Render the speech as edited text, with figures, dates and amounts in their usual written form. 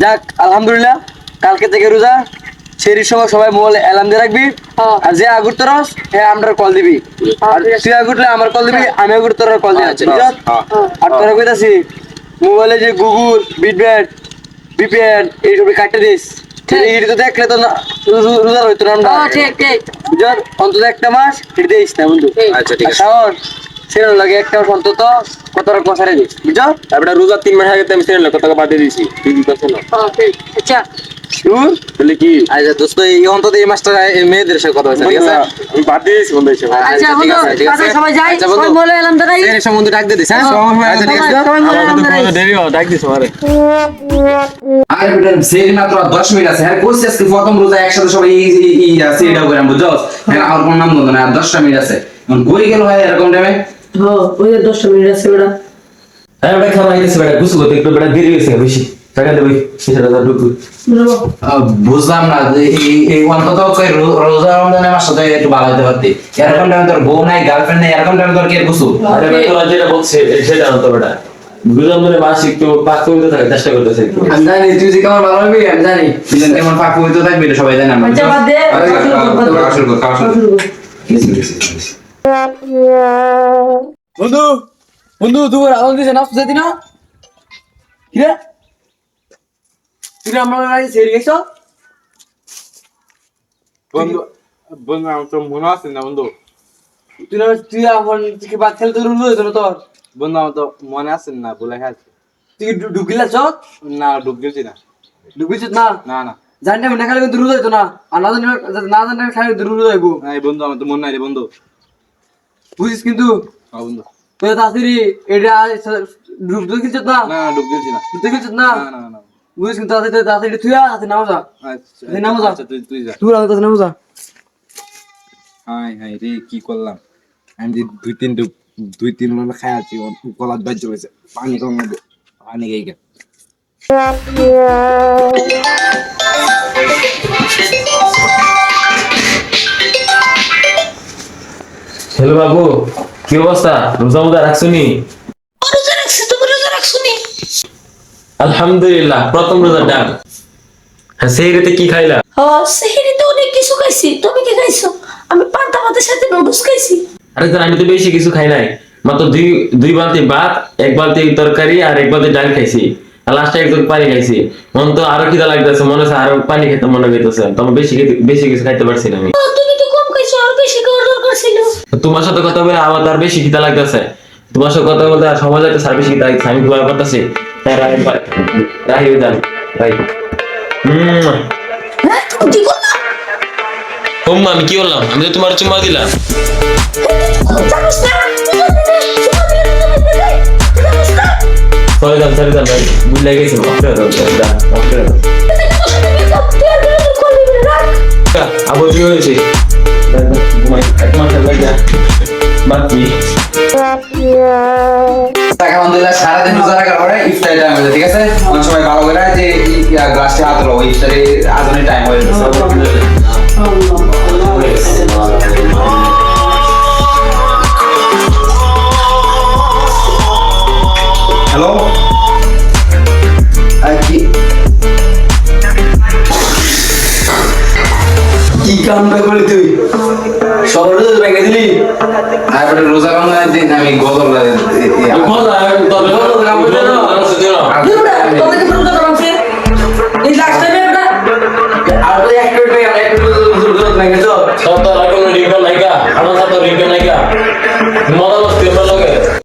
যাক আলহামদুলিল্লাহ, কালকে থেকে রোজা। সেরির সময় সবাই মোবাইল অ্যালার্ম দিয়ে রাখবি। আর যে আগুর তরস হ্যাঁ আমরা কল দিবি। আর তুই আগুরলে আমার কল দিবি, আমি আগুর তোর কল দিবি। আর তোরা কইতাছি মোবাইলে যে গুগল বিটব্যাট বিপিএন এইসব কাটতে দিস। এটা তো দেখলে তো রোজা হইতো না। ঠিক ঠিক বুঝার অন্তত একটা মাস এটা দিস না বন্ধু। আচ্ছা ঠিক আছে। সেরকম লাগে একটা মাস অন্তত কত টাকা কষারে দিস বুঝছো। তারপরে রোজা 3 মাস আগে তো আমি চ্যানেল কত টাকা বাদ দিয়ে দিয়েছি, তুই কি করছ না? ঠিক আচ্ছা তাহলে কি আচ্ছা দোস্ত এই অন্তত এই মাসটা মেয়েদের সাথে কথা হয়েছে ঠিক আছে। আমি বাদ দিয়ে দিয়েছি বন্ধু হিসেবে। আচ্ছা ঠিক বন্ধু আছে, ঠিক আছে। সবাই যাই আচ্ছা বন্ধু। সবাই বলে এলাম দাঁড়াই এই সম্বন্ধে ডাক দিয়ে দিস হ্যাঁ। আচ্ছা ঠিক আছে। সবাই বলে এলাম দাঁড়াই দেরি হয়, ডাক দিস আমারে। আরে বেটা সেই মাত্র 10 মিনিট আছে। হ্যাঁ কোর্স আজকে প্রথম রোজা একসাথে সবাই এই আছে এটা করে বুঝছো। হ্যাঁ আর কোন নাম বন্ধ না, আর 10টা মিনিট আছে। এখন কই গেল ভাই এরকম টাইমে? ওই 10 মিনিট আছে বেটা হ্যাঁ বেটা খাওয়া গেছে বেটা, গুছু করতে একটু বেটা দেরি হয়েছে বেশি। টাকা দেবে সেটা ঢুকু। বুঝলাম না যে এই অন্তত কই রোজা রমজানের মাস সাথে একটু ভালো হতে পারতি। এরকম টাইমে তোর বউ নাই, গার্লফ্রেন্ড নাই, এরকম টাইমে তোর কে গুছু? আরে বেটা তোরা যেটা বলছে সেটা না তো বেটা। বুঝলাম মানে মাস একটু পাক করতে থাকে চেষ্টা করতেছে একটু। আমি জানি তুই যে কেমন ভালো হবি, আমি জানি তুই যেন কেমন পাক হইতে থাকবি এটা সবাই জানে। আমরা আচ্ছা বাদ দে খাওয়া শুরু কর, খাওয়া শুরু কর। বন্ধু বন্ধু তুই আওয়াজ দিছ না সুজাতি না কি রে তুই আমরা রাই সেরি গেছ বন্ধু বন্ধু আমার তো মনে আছে না বন্ধু। তুই এখন কি বাদ খেলতে রুল হইতো না তোর। বন্ধু আমার তো মনে আছে না, বলে গেছে। তুই ঢুকিলা চক না ডুব গেছি না। ঢুকিছ না না না জানি না খালি কিন্তু রুল হইতো না। আর না জানি না জানি খালি রুল হইবো এই বন্ধু আমার তো মনে নাই রে বন্ধু। বুঝিস কিন্তু হ্যাঁ বন্ধু। তুই তাড়াতাড়ি এটা ডুব দেখিছ না না ডুব গেছি না। দেখিছ না না না না। বুঝিস কিন্তু তাড়াতাড়ি তুই হাতে নামা যা আচ্ছা এই নামো যা। আচ্ছা, তুই যা। তুই আমাদের নামা যা। হাই হাই রে কি করলাম আমি যে দুই তিন মিনিট খাই আছি, গলাত বাজ্য হয়েছে। পানি কম দে, পানি গাই গে। হ্যালো বাবু, কি অবস্থা? রোজা মোজা রাখছুনি? রোজা রাখছি তুমি রোজা রাখছুনি আলহামদুলিল্লাহ প্রথম রোজা ডান। হ্যাঁ সেই রেতে কি খাইলা? সেহেরিতে অনেক কিছু খাইছি তুমি কি খাইছো আমি পান্তা ভাতের সাথে নুডলস খাইছি আরে স্যার আমি তো বেশি কিছু খাই নাই, মাত্র দুই বালতি ভাত, এক বালতি তরকারি আর এক বালতি ডাল খাইছি, আর লাস্টে একদম পানি খাইছি। মন তো আরো খিদা লাগতেছে, মনে হচ্ছে আরো পানি খেতে মনে হইতেছে। তো আমি বেশি কিছু খাইতে পারছি না আমি। তুমি তো কম খাইছো আর বেশি খাওয়ার দরকার ছিল তোমার সাথে কথা বলে আমার তো আর বেশি খিদা লাগতেছে। তোমার সাথে কথা বলতে আর সময় লাগতেছে, আর বেশি খিদা লাগতেছে। আমি দোয়া করতেছি তাই রাহি যান ভাই। হ্যাঁ তুমি কি করলা হোম্মা আমি কি বললাম? আমি তো তোমার চুম্মা দিলাম। জানোস না সরে যান ভাই, বুঝলে গেছি। আবার কি হয়েছে? আলহামদুলিল্লাহ সারাদিন রোজা রাখার পরে ইফতারি টাইম হয়েছে, ঠিক আছে? অনেক সময় ভালো করে যে গ্লাসটি হাত লো ইফতারি আজানের টাইম হয়ে গেছে। হ্যালো কি কামটা করলি তুই? সবার রোজা ভেঙে দিলি। আর রোজা রমজানের দিন আমি গজল তোদেরকে রোজা করাম এই লাস্টে